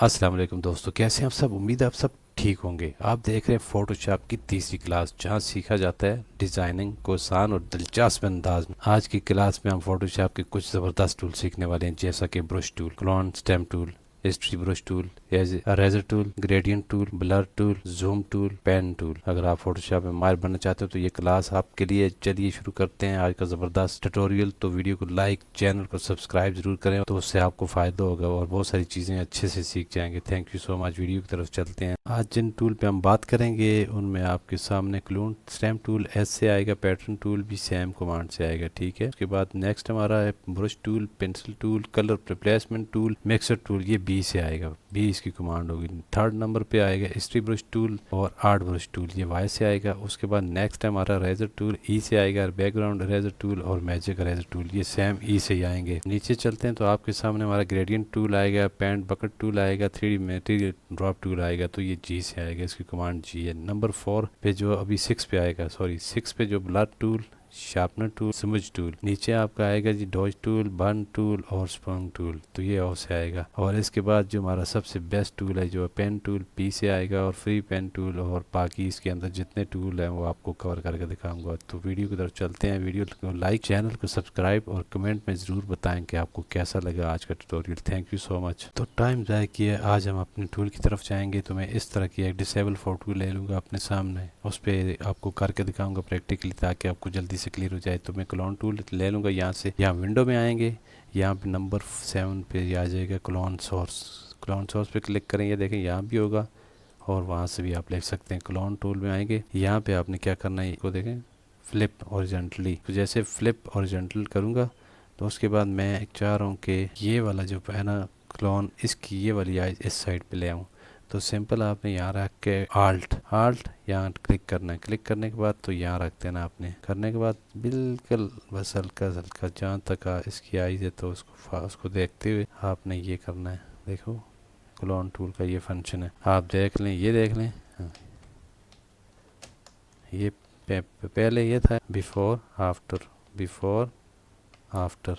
अस्सलाम वालेकुम दोस्तों, कैसे हैं आप सब। उम्मीद है आप सब ठीक होंगे। आप देख रहे हैं फोटोशॉप की तीसरी क्लास, जहां सीखा जाता है डिज़ाइनिंग को आसान और दिलचस्प अंदाज में। आज की क्लास में हम फोटोशॉप के कुछ ज़बरदस्त टूल सीखने वाले हैं, जैसा कि brush tool, clone stamp tool, history brush tool, eraser tool, gradient tool, blur tool, zoom tool, pen tool. अगर आप फोटोशॉप में माहिर बनना चाहते हो तो ये क्लास आपके लिए। चलिए शुरू करते हैं आज का ज़बरदस्त ट्यूटोरियल। तो वीडियो को लाइक, चैनल को सब्सक्राइब जरूर करें, तो उससे आपको फ़ायदा होगा और बहुत सारी चीज़ें अच्छे से सीख जाएंगे। Thank you so much. Video की तरफ चलते हैं। आज जिन टूल पे हम बात करेंगे उनमें आपके सामने क्लोन स्टेम टूल एस से आएगा, पैटर्न टूल भी सेम कमांड से आएगा, ठीक है। उसके बाद नेक्स्ट हमारा है brush tool, pencil tool, colour replacement tool, mixer tool, ये बी से आएगा, बी इसकी कमांड होगी। थर्ड नंबर पे आएगा हिस्ट्री ब्रश टूल और आर्ट ब्रश टूल, ये वाई से आएगा। उसके बाद नेक्स्ट है हमारा रेजर टूल, ई से आएगा, बैकग्राउंड रेजर टूल और मैजिक रेजर टूल, ये सेम ई से ही आएंगे। नीचे चलते हैं तो आपके सामने हमारा ग्रेडियंट टूल आएगा, पेंट बकेट टूल आएगा, 3D मटेरियल ड्रॉप टूल आएगा, तो ये जी से आएगा, इसकी कमांड जी है। नंबर 4 पे जो अभी 6 पे आएगा, सॉरी 6 पे जो blur tool, sharpener tool, smudge tool, नीचे आपका आएगा जी डॉज टूल, बर्न टूल और स्पंग टूल, तो ये ऑफ से आएगा। और इसके बाद जो हमारा सबसे बेस्ट टूल है जो पेन टूल, पी से आएगा, और फ्री पेन टूल, और बाकी इसके अंदर जितने टूल हैं वो आपको कवर करके दिखाऊंगा। तो वीडियो की तरफ चलते हैं। वीडियो को लाइक, चैनल को सब्सक्राइब और कमेंट में ज़रूर बताएं कि आपको कैसा लगा आज का tutorial. Thank you so much. तो टाइम ज़ाया किया, आज हम अपने टूल की तरफ जाएंगे। तो मैं इस तरह की एक डिसेबल फोटो ले लूँगा अपने सामने, उस पर आपको करके दिखाऊंगा प्रैक्टिकली, ताकि आपको जल्दी से क्लियर हो जाए। तो मैं क्लोन टूल ले लूँगा, यहाँ से यहाँ विंडो में आएंगे, यहाँ पे नंबर 7 पे आ जाएगा क्लोन सोर्स। क्लोन सोर्स पे क्लिक करें, ये देखें यहाँ भी होगा और वहाँ से भी आप लिख सकते हैं। क्लोन टूल में आएंगे, यहाँ पे आपने क्या करना है, इसको देखें फ्लिप हॉरिजॉन्टली। तो जैसे फ्लिप हॉरिजॉन्टल करूँगा तो उसके बाद मैं चाह रहा हूँ कि ये वाला जो है ना क्लोन, इसकी ये वाली आइज इस साइड पे ले आऊँ। तो सिंपल आपने यहाँ रख के आल्ट आल्ट यहाँ क्लिक करना है। क्लिक करने के बाद तो यहाँ रख देना आपने। करने के बाद बिल्कुल बस हल्का हल्का जहाँ तक इसकी आइज है तो उसको देखते हुए आपने ये करना है। देखो क्लोन टूल का ये फंक्शन है, आप देख लें, ये देख लें। हाँ, ये पहले ये था बिफोर आफ्टर, बिफोर आफ्टर,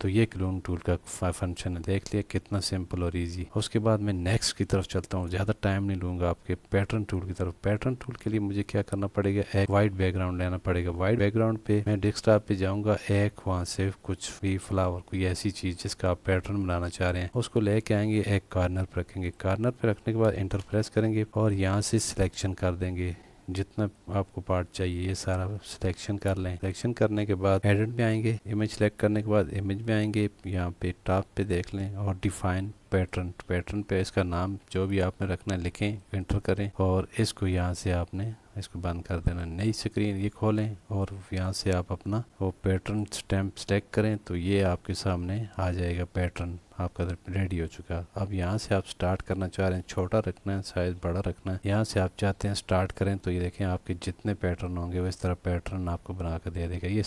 तो ये क्लोन टूल का फंक्शन है। देख लिया कितना सिंपल और इजी। उसके बाद मैं नेक्स्ट की तरफ चलता हूँ, ज़्यादा टाइम नहीं लूँगा आपके पैटर्न टूल की तरफ। पैटर्न टूल के लिए मुझे क्या करना पड़ेगा, एक वाइट बैकग्राउंड लेना पड़ेगा। वाइट बैकग्राउंड पे मैं डेस्कटॉप पे जाऊँगा, एक वहाँ से कुछ भी फ्लावर, कोई ऐसी चीज़ जिसका आप पैटर्न बनाना चाह रहे हैं उसको लेके आएंगे, एक कार्नर पर रखेंगे। कार्नर पर रखने के बाद इंटर प्रेस करेंगे और यहाँ से सिलेक्शन कर देंगे जितना आपको पार्ट चाहिए, ये सारा सिलेक्शन कर लें। सिलेक्शन करने के बाद एडिट में आएंगे, इमेज सेलेक्ट करने के बाद इमेज में आएंगे, यहाँ पे टॉप पे देख लें और डिफाइन पैटर्न, पैटर्न पे इसका नाम जो भी आपने रखना है लिखें, एंटर करें और इसको यहाँ से आपने इसको बंद कर देना। नई स्क्रीन ये खोलें और यहाँ से आप अपना वो पैटर्न स्टैम्प सेलेक्ट करें, तो ये आपके सामने आ जाएगा। पैटर्न आपका रेडी हो चुका। अब यहाँ से आप स्टार्ट करना चाह रहे हैं, छोटा रखना है, साइज बड़ा रखना है। यहाँ से आप चाहते हैं स्टार्ट करें, तो ये देखें आपके जितने पैटर्न होंगे वो इस तरह पैटर्न आपको बना कर दे देगा। ये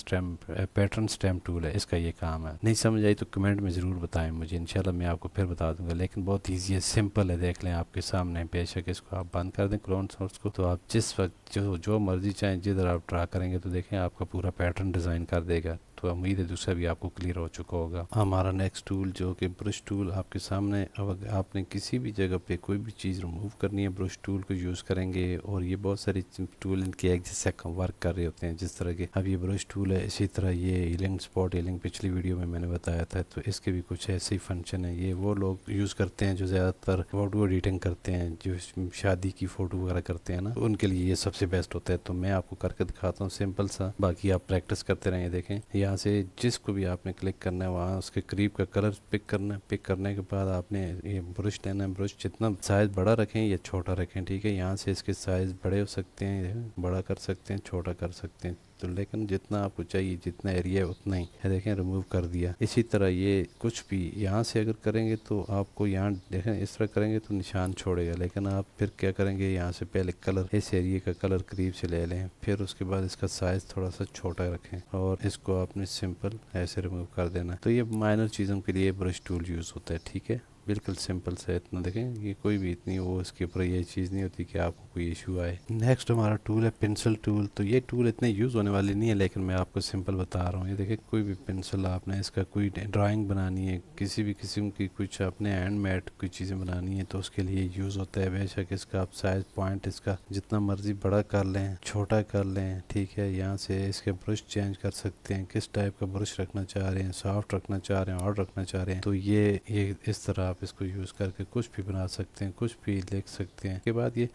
पैटर्न स्टैम्प टूल है, इसका ये काम है। नहीं समझ आई तो कमेंट में ज़रूर बताएं मुझे, इंशाल्लाह मैं आपको फिर बता दूंगा। लेकिन बहुत ईजी है, सिंपल है, देख लें आपके सामने। बेशक इसको आप बंद कर दें क्लोन सोर्स को, तो आप जिस वक्त जो मर्जी चाहें जिधर आप ड्रा करेंगे तो देखें आपका पूरा पैटर्न डिज़ाइन कर देगा। तो उम्मीद है दूसरा भी आपको क्लियर हो चुका होगा। हमारा नेक्स्ट टूल जो कि ब्रश टूल आपके सामने। अब आपने किसी भी जगह पे कोई भी चीज़ रिमूव करनी है, ब्रश टूल को यूज़ करेंगे। और ये बहुत सारी टूल इनके एक जैसे वर्क कर रहे होते हैं, जिस तरह के अब ये ब्रश टूल है, इसी तरह ये हीलिंग स्पॉट हीलिंग पिछली वीडियो में मैंने बताया था, तो इसके भी कुछ ऐसे ही फंक्शन है। ये वो लोग यूज़ करते हैं जो ज़्यादातर फोटो एडिटिंग करते हैं, जो शादी की फ़ोटो वगैरह करते हैं ना, उनके लिए ये सबसे बेस्ट होता है। तो मैं आपको करके दिखाता हूँ सिंपल सा, बाकी आप प्रैक्टिस करते रहें। देखें यहाँ से जिसको भी आपने क्लिक करना है वहाँ उसके करीब का कलर पिक करना है। पिक करने के बाद आपने ये ब्रश लेना है। ब्रश जितना साइज़ बड़ा रखें या छोटा रखें, ठीक है। यहाँ से इसके साइज़ बड़े हो सकते हैं, बड़ा कर सकते हैं, छोटा कर सकते हैं, तो लेकिन जितना आपको चाहिए, जितना एरिया है उतना ही है। देखें रिमूव कर दिया। इसी तरह ये कुछ भी यहाँ से अगर करेंगे तो आपको यहाँ देखें इस तरह करेंगे तो निशान छोड़ेगा, लेकिन आप फिर क्या करेंगे, यहाँ से पहले कलर, इस एरिया का कलर करीब से ले लें, फिर उसके बाद इसका साइज़ थोड़ा सा छोटा रखें और इसको आपने सिंपल ऐसे रिमूव कर देना। तो ये माइनर चीज़ों के लिए ब्रश टूल यूज़ होता है, ठीक है। बिल्कुल सिंपल से इतना देखें, ये कोई भी इतनी वो इसके ऊपर ये चीज़ नहीं होती कि आपको कोई इशू आए। नेक्स्ट हमारा टूल है पेंसिल टूल। तो ये टूल इतने यूज़ होने वाली नहीं है, लेकिन मैं आपको सिंपल बता रहा हूँ। ये देखिए कोई भी पेंसिल आपने इसका कोई ड्राइंग बनानी है, किसी भी किस्म की कुछ अपने हैंडमेड कोई चीज़ें बनानी है तो उसके लिए यूज़ होता है। बेशक इसका आप साइज पॉइंट इसका जितना मर्जी बड़ा कर लें, छोटा कर लें, ठीक है। यहाँ से इसके ब्रश चेंज कर सकते हैं, किस टाइप का ब्रश रखना चाह रहे हैं, सॉफ्ट रखना चाह रहे हैं, हार्ड रखना चाह रहे हैं। तो ये इस तरह आप इसको यूज़ करके कुछ भी बना सकते हैं, कुछ भी लिख सकते हैं। के बाद ये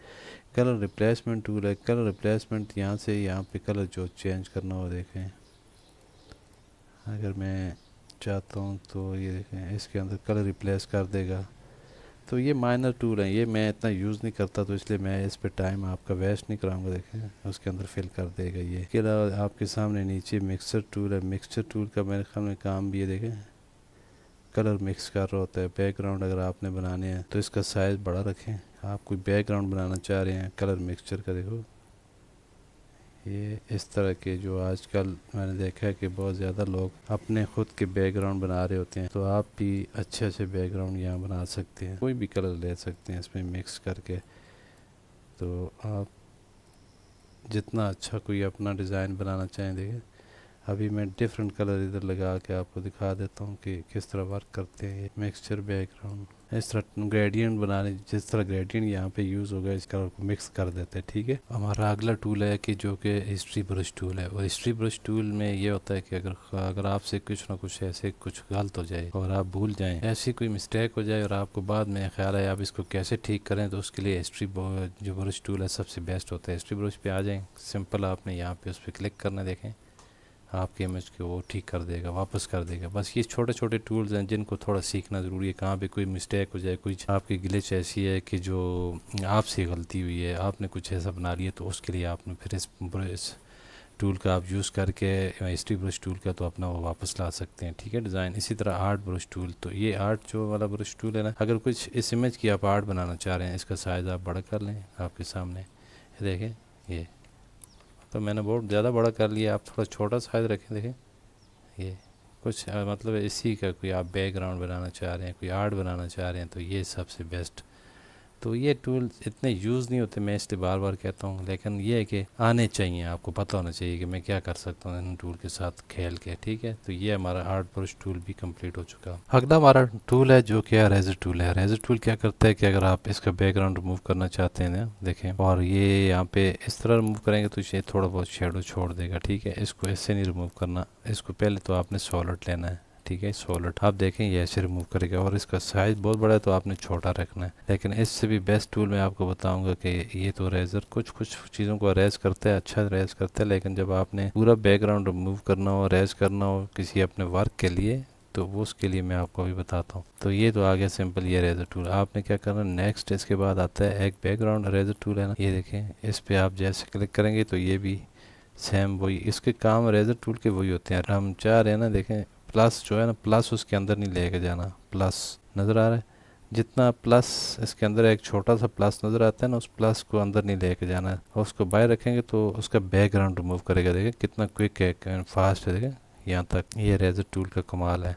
कलर रिप्लेसमेंट टूल है। कलर रिप्लेसमेंट यहाँ से यहाँ पे कलर जो चेंज करना हो, देखें अगर मैं चाहता हूँ तो ये देखें इसके अंदर कलर रिप्लेस कर देगा। तो ये माइनर टूल है, ये मैं इतना यूज़ नहीं करता तो इसलिए मैं इस पे टाइम आपका वेस्ट नहीं कराऊंगा। देखें उसके अंदर फिल कर देगा ये। इसके अलावा आपके सामने नीचे मिक्सर टूल है। मिक्सर टूल का मेरे ख्याल में काम भी है, देखें कलर मिक्स कर रहा होता है। बैकग्राउंड अगर आपने बनाने हैं तो इसका साइज़ बड़ा रखें। आप कोई बैकग्राउंड बनाना चाह रहे हैं कलर मिक्सचर का, देखो ये इस तरह के जो आजकल मैंने देखा है कि बहुत ज़्यादा लोग अपने खुद के बैकग्राउंड बना रहे होते हैं। तो आप भी अच्छे अच्छे बैकग्राउंड यहाँ बना सकते हैं, कोई भी कलर ले सकते हैं इसमें मिक्स करके। तो आप जितना अच्छा कोई अपना डिज़ाइन बनाना चाहें, देखिए अभी मैं डिफरेंट कलर इधर लगा के आपको दिखा देता हूँ कि किस तरह वर्क करते हैं। ये मिक्सचर बैकग्राउंड इस तरह ग्रेडियंट बनाने, जिस तरह ग्रेडियंट यहाँ पे यूज़ होगा इस कलर को मिक्स कर देते हैं, ठीक है। हमारा अगला टूल है कि जो कि हिस्ट्री ब्रश टूल है। और हिस्ट्री ब्रश टूल में ये होता है कि अगर आपसे कुछ ना कुछ ऐसे कुछ गलत हो जाए और आप भूल जाएं, ऐसी कोई मिस्टेक हो जाए और आपको बाद में ख्याल है आप इसको कैसे ठीक करें, तो उसके लिए हिस्ट्री जो ब्रश टूल है सबसे बेस्ट होता है। हिस्ट्री ब्रश पे आ जाएँ, सिंपल आपने यहाँ पे उस पर क्लिक करना, देखें आपके इमेज को वो ठीक कर देगा, वापस कर देगा। बस ये छोटे छोटे टूल्स हैं जिनको थोड़ा सीखना ज़रूरी है। कहाँ पे कोई मिस्टेक हो जाए, कोई आपकी ग्लिच ऐसी है कि जो आपसे गलती हुई है, आपने कुछ ऐसा बना लिया, तो उसके लिए आपने फिर इस टूल का आप यूज़ करके हिस्ट्री ब्रश टूल का तो अपना वो वापस ला सकते हैं, ठीक है, डिज़ाइन। इसी तरह आर्ट ब्रश टूल, तो ये आर्ट जो वाला ब्रश टूल है ना, अगर कुछ इस इमेज की आप आर्ट बनाना चाह रहे हैं, इसका साइज़ आप बड़ा कर लें आपके सामने, देखें ये तो मैंने बहुत ज़्यादा बड़ा कर लिया, आप थोड़ा छोटा साइज़ रखें। देखें ये कुछ मतलब इसी का कोई आप बैकग्राउंड बनाना चाह रहे हैं, कोई आर्ट बनाना चाह रहे हैं, तो ये सबसे बेस्ट। तो ये टूल इतने यूज़ नहीं होते, मैं इसलिए बार बार कहता हूँ, लेकिन ये है कि आने चाहिए, आपको पता होना चाहिए कि मैं क्या कर सकता हूँ इन टूल के साथ खेल के, ठीक है। तो ये हमारा आर्ट ब्रश टूल भी कंप्लीट हो चुका। अगला हमारा टूल है जो कि रेजर टूल है। रेजर टूल क्या करता है कि अगर आप इसका बैकग्राउंड रिमूव करना चाहते हैं ना, देखें, और ये यहाँ पे इस तरह रिमूव करेंगे तो ये थोड़ा बहुत शेडो छोड़ देगा, ठीक है। इसको ऐसे नहीं रिमूव करना, इसको पहले तो आपने सॉलिड लेना है, ठीक है। सॉलिड आप देखें ये ऐसे रिमूव करेगा, और इसका साइज़ बहुत बड़ा है तो आपने छोटा रखना है। लेकिन इससे भी बेस्ट टूल मैं आपको बताऊंगा कि ये तो रेजर कुछ चीज़ों को अरेज करता है, अच्छा अरेज करता है, लेकिन जब आपने पूरा बैकग्राउंड रिमूव करना हो, अरेज करना हो किसी अपने वर्क के लिए, तो वो उसके लिए मैं आपको अभी बताता हूँ। तो ये तो आ गया सिंपल ये रेजर टूल। आपने क्या करना, नेक्स्ट इसके बाद आता है एक बैकग्राउंड रेजर टूल है ना, ये देखें, इस पर आप जैसे क्लिक करेंगे तो ये भी सेम वही, इसके काम रेजर टूल के वही होते हैं। हम चाह रहे हैं ना, देखें प्लस जो है ना, प्लस उसके अंदर नहीं लेके जाना, प्लस नज़र आ रहा है, जितना प्लस इसके अंदर एक छोटा सा प्लस नज़र आता है ना, उस प्लस को अंदर नहीं लेके जाना है, और उसको बाहर रखेंगे तो उसका बैकग्राउंड रिमूव करेगा। देखें कितना क्विक है, फास्ट है, देखें यहाँ तक ये रेजर टूल का कमाल है।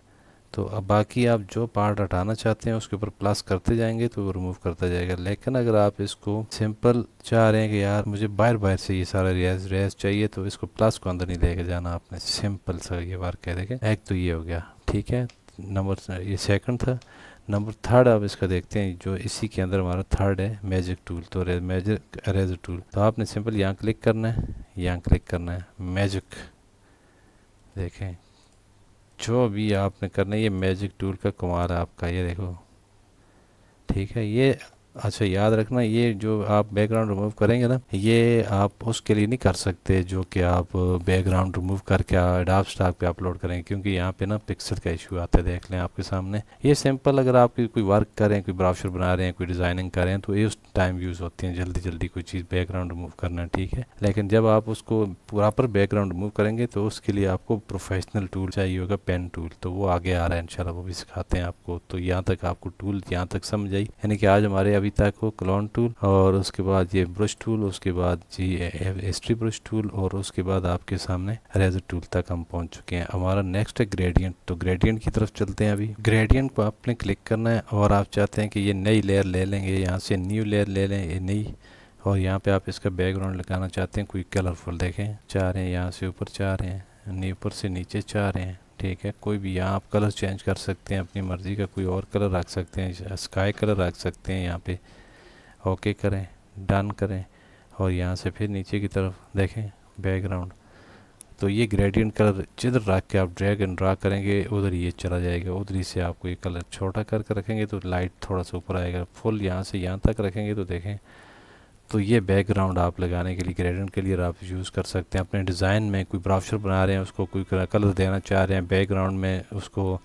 तो अब बाकी आप जो पार्ट हटाना चाहते हैं उसके ऊपर प्लस करते जाएंगे तो वो रिमूव करता जाएगा। लेकिन अगर आप इसको सिंपल चाह रहे हैं कि यार मुझे बाहर से ये सारा रेज चाहिए, तो इसको प्लस को अंदर नहीं लेके जाना, आपने सिंपल सा ये वर्क है। देखें एक तो ये हो गया, ठीक है, नंबर ये सेकंड था। नंबर थर्ड आप इसका देखते हैं, जो इसी के अंदर हमारा थर्ड है मैजिक टूल। तो मैजिक रेजर टूल, तो आपने सिंपल यहाँ क्लिक करना है, यहाँ क्लिक करना है, मैजिक, देखें जो भी आपने करना है, ये मैजिक टूल का कमाल है आपका, ये देखो, ठीक है। ये अच्छा याद रखना, ये जो आप बैकग्राउंड रिमूव करेंगे ना, ये आप उसके लिए नहीं कर सकते जो कि आप बैकग्राउंड रिमूव करके एडोब स्टॉक पे अपलोड करेंगे, क्योंकि यहाँ पे ना पिक्सल का इशू आता है, देख लें आपके सामने। ये सिंपल अगर आप कोई वर्क करें, कोई ब्राउज़र बना रहे हैं, कोई डिज़ाइनिंग कर रहे हैं, तो ये उस टाइम यूज़ होती हैं, जल्दी जल्दी कोई चीज़ बैकग्राउंड रिमूव करना, ठीक है। लेकिन जब आप उसको प्रॉपर बैकग्राउंड रिमूव करेंगे तो उसके लिए आपको प्रोफेशनल टूल चाहिए होगा, पेन टूल, तो वो आगे आ रहा है इंशाल्लाह, वो भी सिखाते हैं आपको। तो यहाँ तक आपको टूल यहाँ तक समझ आई, यानी कि आज हमारे अभी अभी तक वो क्लोन टूल, और उसके बाद ये ब्रश टूल, उसके बाद जी एस्ट्री ब्रश टूल, और उसके बाद आपके सामने रेजर टूल तक हम पहुंच चुके हैं। हमारा नेक्स्ट है ग्रेडियंट। तो ग्रेडियंट की तरफ चलते हैं। अभी ग्रेडियंट को आपने क्लिक करना है और आप चाहते हैं कि ये नई लेयर ले लेंगे, यहाँ से न्यू लेयर ले लें, ये नई, और यहाँ पे आप इसका बैकग्राउंड लगाना चाहते हैं कोई कलरफुल, देखें चाह रहे हैं यहाँ से ऊपर चाह रहे हैं, ऊपर से नीचे चाह रहे हैं, ठीक है। कोई भी यहाँ आप कलर चेंज कर सकते हैं अपनी मर्ज़ी का, कोई और कलर रख सकते हैं, स्काई कलर रख सकते हैं। यहाँ पे ओके करें, डन करें, और यहाँ से फिर नीचे की तरफ देखें बैकग्राउंड। तो ये ग्रेडियंट कलर जिधर रख के आप ड्रैग एंड ड्रा करेंगे उधर ये चला जाएगा, उधर ही से आपको ये कलर छोटा करके रखेंगे तो लाइट थोड़ा सा ऊपर आएगा। फुल यहाँ से यहाँ तक रखेंगे तो देखें, तो ये बैकग्राउंड आप लगाने के लिए, ग्रेडियंट के लिए आप यूज़ कर सकते हैं। अपने डिज़ाइन में कोई ब्राउज़र बना रहे हैं, उसको कोई कलर देना चाह रहे हैं, बैकग्राउंड में उसको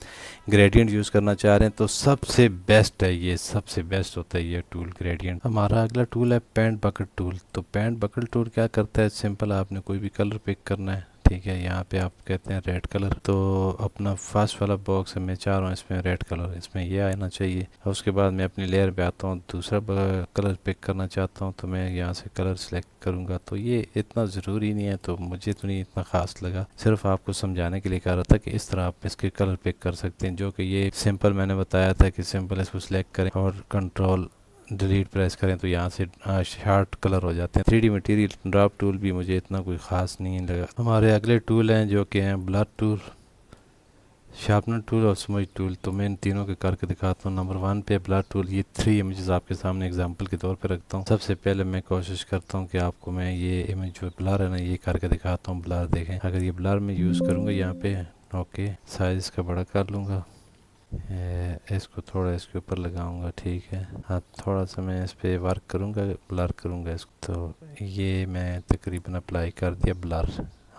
ग्रेडियंट यूज़ करना चाह रहे हैं, तो सबसे बेस्ट है ये, सबसे बेस्ट होता है ये टूल ग्रेडियंट। हमारा अगला टूल है पेंट बकेट टूल। तो पेंट बकेट टूल क्या करता है, सिंपल आपने कोई भी कलर पिक करना है, ठीक है। यहाँ पे आप कहते हैं रेड कलर, तो अपना फर्स्ट वाला बॉक्स है, मैं चाह रहा हूँ इसमें रेड कलर, इसमें ये आना चाहिए। उसके बाद मैं अपनी लेयर पे आता हूँ, दूसरा कलर पिक करना चाहता हूँ, तो मैं यहाँ से कलर सेलेक्ट करूँगा। तो ये इतना ज़रूरी नहीं है, तो मुझे तो नहीं इतना ख़ास लगा, सिर्फ आपको समझाने के लिए कह रहा था कि इस तरह आप इसके कलर पिक कर सकते हैं। जो कि ये सिंपल मैंने बताया था कि सिंपल इसको सिलेक्ट करें और कंट्रोल डिलीट प्रेस करें तो यहाँ से शार्ट कलर हो जाते हैं। 3D मटेरियल ड्रॉप टूल भी मुझे इतना कोई ख़ास नहीं लगा। हमारे अगले टूल हैं जो कि हैं ब्लर टूल, शार्पनर टूल और स्मूथ टूल। तो मैं इन तीनों के करके दिखाता हूँ। नंबर 1 पे ब्लर टूल, ये 3 इमेजेस आपके सामने एग्जांपल के तौर पे रखता हूँ। सबसे पहले मैं कोशिश करता हूँ कि आपको मैं ये इमेज जो ब्लर है ना ये करके दिखाता हूँ। ब्लर देखें, अगर ये ब्लर मैं यूज़ करूँगा यहाँ पे, ओके, साइज़ इसका बड़ा कर लूँगा, इसको थोड़ा इसके ऊपर लगाऊंगा, ठीक है। हाँ, थोड़ा सा मैं इस पर वर्क करूंगा, ब्लर करूंगा इसको। तो ये मैं तकरीबन अप्लाई कर दिया ब्लर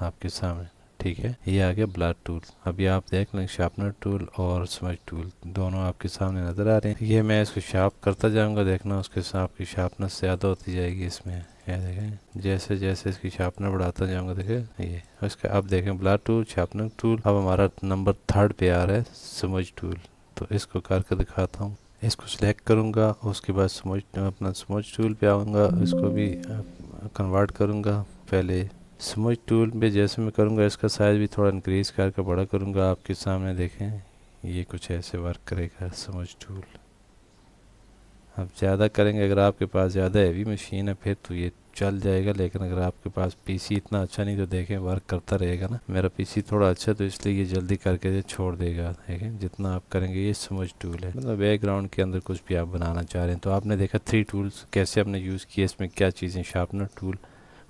आपके सामने, ठीक है। ये आ गया ब्लर टूल। अभी आप देख लें शार्पनर टूल और स्मज टूल दोनों आपके सामने नज़र आ रहे हैं। ये मैं इसको शार्प करता जाऊंगा, देखना उसके साथ की शार्पनेस ज़्यादा होती जाएगी इसमें। ये देखें, जैसे जैसे इसकी शार्पनर बढ़ाता जाऊंगा, देखें ये इसका। अब देखें ब्लर टूल, शार्पनर टूल। अब हमारा नंबर 3 पे आ रहा है स्मज टूल। तो इसको करके दिखाता हूँ। इसको सिलेक्ट करूँगा, उसके बाद स्मज अपना स्मज टूल पे आऊँगा, इसको भी कन्वर्ट करूँगा। पहले स्मज टूल पे जैसे मैं करूँगा इसका साइज़ भी थोड़ा इंक्रीज़ करके बड़ा करूँगा। आपके सामने देखें ये कुछ ऐसे वर्क करेगा स्मज टूल। अब ज़्यादा करेंगे, अगर आपके पास ज़्यादा हैवी मशीन है फिर तो ये चल जाएगा, लेकिन अगर आपके पास पीसी इतना अच्छा नहीं तो देखें वर्क करता रहेगा ना। मेरा पीसी थोड़ा अच्छा है तो इसलिए ये जल्दी करके छोड़ देगा। देखें जितना आप करेंगे, ये स्मज टूल है, मतलब बैकग्राउंड के अंदर कुछ भी आप बनाना चाह रहे हैं। तो आपने देखा 3 टूल्स कैसे आपने यूज़ किए, इसमें क्या चीज़ें, शार्पनर टूल,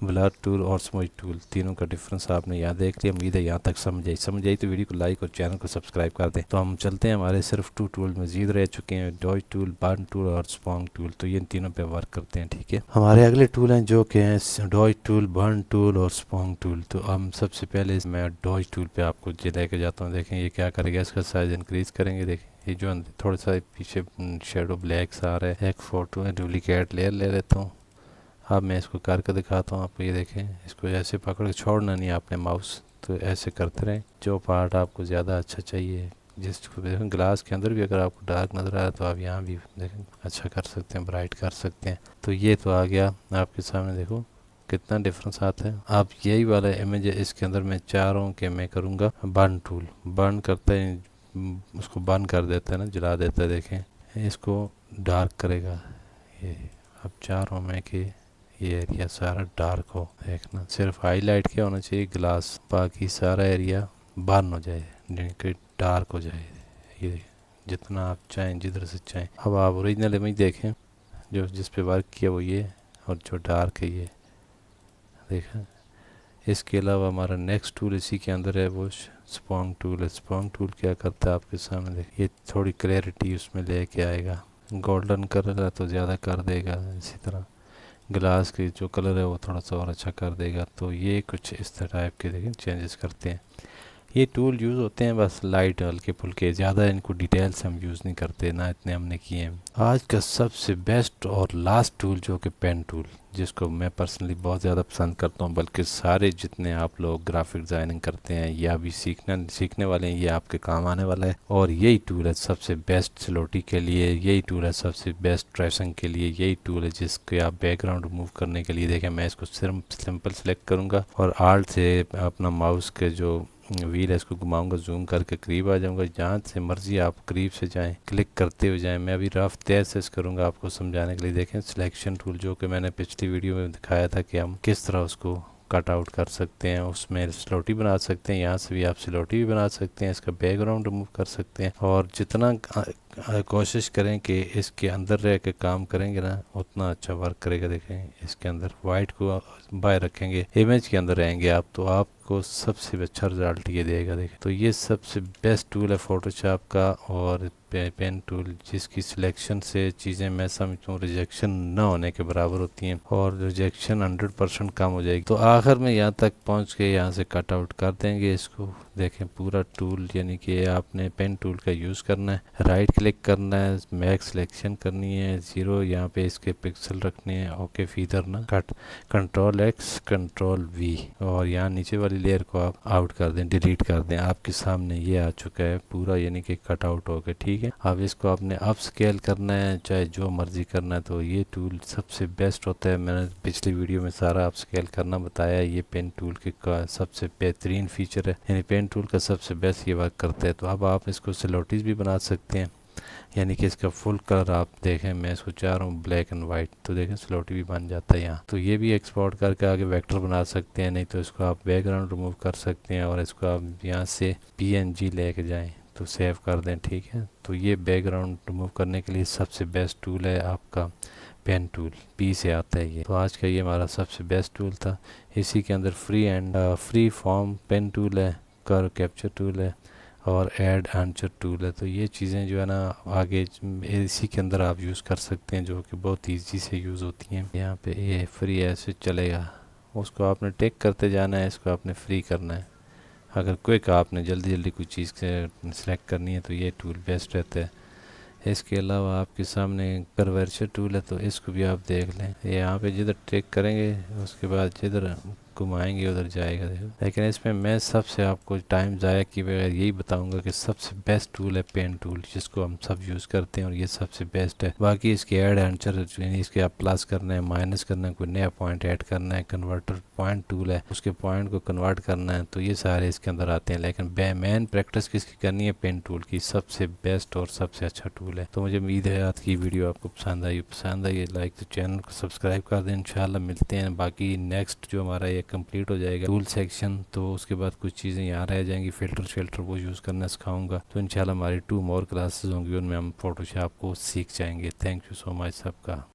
ब्लर टूल और स्मज टूल, तीनों का डिफरेंस आपने यहाँ देख लिया। उम्मीद है यहाँ तक समझ आई तो वीडियो को लाइक और चैनल को सब्सक्राइब कर दें। तो हम चलते हैं, हमारे सिर्फ 2 टूल मजीद रह चुके हैं, डॉज टूल, बर्न टूल और स्पॉन्ग टूल। तो ये इन तीनों पे वर्क करते हैं, ठीक है। हमारे अगले टूल हैं जो कि हैं डॉज टूल, बर्न टूल और स्पॉन्ग टूल। तो हम सबसे पहले मैं डॉज टूल पे आपको लेके जाता हूँ। देखें ये क्या करेगा, इसका साइज इंक्रीज करेंगे। देखें ये जो थोड़ा सा पीछे शेडो ब्लैक सा आ रहा है, एक फ़ोटो है, डुप्लीकेट लेयर ले लेता हूँ। अब मैं इसको करके दिखाता हूँ आपको। ये देखें, इसको ऐसे पकड़ के छोड़ना नहीं आपने माउस, तो ऐसे करते रहें। जो पार्ट आपको ज़्यादा अच्छा चाहिए, जिसको देखें ग्लास के अंदर भी अगर आपको डार्क नज़र आया तो आप यहाँ भी देखें अच्छा कर सकते हैं, ब्राइट कर सकते हैं। तो ये तो आ गया आपके सामने, देखो कितना डिफरेंस आता है। आप यही वाला इमेज है, इसके अंदर मैं चाह रहा हूँ कि मैं करूँगा बर्न टूल। बर्न करता है, उसको बर्न कर देता है ना, जला देता है। देखें इसको डार्क करेगा ये। अब चाह रहा हूँ मैं कि ये एरिया सारा डार्क हो। देखना सिर्फ हाईलाइट क्या होना चाहिए, ग्लास, बाकी सारा एरिया बर्न हो जाए, डार्क हो जाए। ये जितना आप चाहें, जिधर से चाहें। अब आप ओरिजिनल इमेज देखें, जो जिस पे वर्क किया वो ये, और जो डार्क है ये देखें। इसके अलावा हमारा नेक्स्ट टूल इसी के अंदर है, वो स्पॉन्ग टूल है। स्पॉन्ग टूल क्या करता है आपके सामने देखिए, ये थोड़ी क्लैरिटी उसमें लेके आएगा। गोल्डन कलर है तो ज़्यादा कर देगा, इसी तरह ग्लास की जो कलर है वो थोड़ा सा और अच्छा कर देगा। तो ये कुछ इस टाइप के देखें चेंजेस करते हैं। ये टूल यूज़ होते हैं बस लाइट हल्के फुल्के, ज़्यादा इनको डिटेल से हम यूज़ नहीं करते, ना इतने हमने किए हैं। आज का सबसे बेस्ट और लास्ट टूल जो कि पेन टूल, जिसको मैं पर्सनली बहुत ज़्यादा पसंद करता हूँ, बल्कि सारे जितने आप लोग ग्राफिक डिज़ाइनिंग करते हैं या भी सीखने वाले हैं, ये आपके काम आने वाला है। और यही टूल है सबसे बेस्ट सिलोटी के लिए, यही टूल है सबसे बेस्ट ट्रेसिंग के लिए, यही टूल है जिसके आप बैकग्राउंड रिमूव करने के लिए। देखें, मैं इसको सिर्फ सिंपल सेलेक्ट करूँगा और आल्ट से अपना माउस के जो व्हील है इसको घुमाऊंगा, जूम करके करीब आ जाऊंगा। जहाँ से मर्जी आप करीब से जाएं, क्लिक करते हुए जाएं। मैं अभी रफ तेज से करूंगा आपको समझाने के लिए। देखें, सिलेक्शन टूल जो कि मैंने पिछली वीडियो में दिखाया था कि हम किस तरह उसको कट आउट कर सकते हैं, उसमें स्लोटी बना सकते हैं। यहाँ से भी आप स्लोटी भी बना सकते हैं, इसका बैकग्राउंड रिमूव कर सकते हैं। और जितना कोशिश करें कि इसके अंदर रह के काम करेंगे ना, उतना अच्छा वर्क करेगा। देखें, इसके अंदर वाइट को बाहर रखेंगे, इमेज के अंदर रहेंगे आप, तो आपको सबसे अच्छा रिजल्ट ये देगा। देखें, तो ये सबसे बेस्ट टूल है फोटोशॉप का और पेन टूल, जिसकी सिलेक्शन से चीज़ें मैं समझता हूँ रिजेक्शन न होने के बराबर होती हैं और रिजेक्शन 100% कम हो जाएगी। तो आखिर में यहाँ तक पहुँच के यहाँ से कट आउट कर देंगे इसको। देखें, पूरा टूल यानी कि आपने पेन टूल का यूज़ करना है, राइट क्लिक करना है, मैक्स सिलेक्शन करनी है, 0 यहाँ पे इसके पिक्सल रखने हैं, ओके फीदर ना cut, control x control we, और यहाँ नीचे वाली लेयर को आप आउट कर दें, डिलीट कर दें। आपके सामने ये आ चुका है पूरा, यानी कि कट आउट हो गया। ठीक है, अब इसको आपने अप स्केल करना है, चाहे जो मर्जी करना है। तो ये टूल सबसे बेस्ट होता है, मैंने पिछली वीडियो में सारा अप स्केल करना बताया। ये पेन टूल के का सबसे बेहतरीन फीचर है, यानी पेन टूल का सबसे बेस्ट ये वर्क करता है। तो अब आप इसको सिलोटीज भी बना सकते हैं, यानी कि इसका फुल कलर आप देखें, मैं इसको चाह रहा हूँ ब्लैक एंड वाइट, तो देखें स्लोटी भी बन जाता है यहाँ। तो ये भी एक्सपोर्ट करके आगे वेक्टर बना सकते हैं, नहीं तो इसको आप बैकग्राउंड रिमूव कर सकते हैं और इसको आप यहाँ से PNG लेके जाएं तो सेव कर दें। ठीक है, तो ये बैकग्राउंड रिमूव करने के लिए सबसे बेस्ट टूल है आपका पेन टूल, P से आता है ये। तो आज का ये हमारा सबसे बेस्ट टूल था। इसी के अंदर फ्री फॉर्म पेन टूल है, कर्व कैप्चर टूल है और ऐड आंसर टूल है। तो ये चीज़ें जो है ना आगे इसी के अंदर आप यूज़ कर सकते हैं, जो कि बहुत ईजी से यूज़ होती हैं। यहाँ पे ये फ्री ऐसे चलेगा, उसको आपने टेक करते जाना है, इसको आपने फ्री करना है। अगर क्विक आपने जल्दी जल्दी कोई चीज़ सेलेक्ट करनी है तो ये टूल बेस्ट रहता है। इसके अलावा आपके सामने कर्वेचर टूल है, तो इसको भी आप देख लें। यहाँ पे जिधर टेक करेंगे उसके बाद जिधर घुमाएंगे उधर जाएगा। देखो, लेकिन इसमें मैं सबसे आपको टाइम ज़ाया किए बगैर यही बताऊंगा कि सबसे बेस्ट टूल है पेन टूल, जिसको हम सब यूज़ करते हैं और ये सबसे बेस्ट है। बाकी इसके ऐड आंसर यानी इसके आप प्लस करना है, माइनस करना है, कोई नया पॉइंट ऐड करना है, कन्वर्टर पॉइंट टूल है, उसके पॉइंट को कन्वर्ट करना है, तो ये सारे इसके अंदर आते हैं। लेकिन मेन प्रैक्टिस किसकी करनी है, पेन टूल की। सबसे बेस्ट और सबसे अच्छा टूल है। तो मुझे उम्मीद है आज की वीडियो आपको पसंद आई लाइक तो चैनल को सब्सक्राइब कर दें। इंशाल्लाह मिलते हैं बाकी नेक्स्ट जो हमारा ये कंप्लीट हो जाएगा टूल सेक्शन, तो उसके बाद कुछ चीज़ें यहाँ रह जाएंगी, फिल्टर वो यूज़ करना सिखाऊंगा। तो इंशाल्लाह हमारी 2 more क्लासेस होंगी, उनमें हम फोटोशॉप को सीख जाएंगे। थैंक यू सो मच सबका।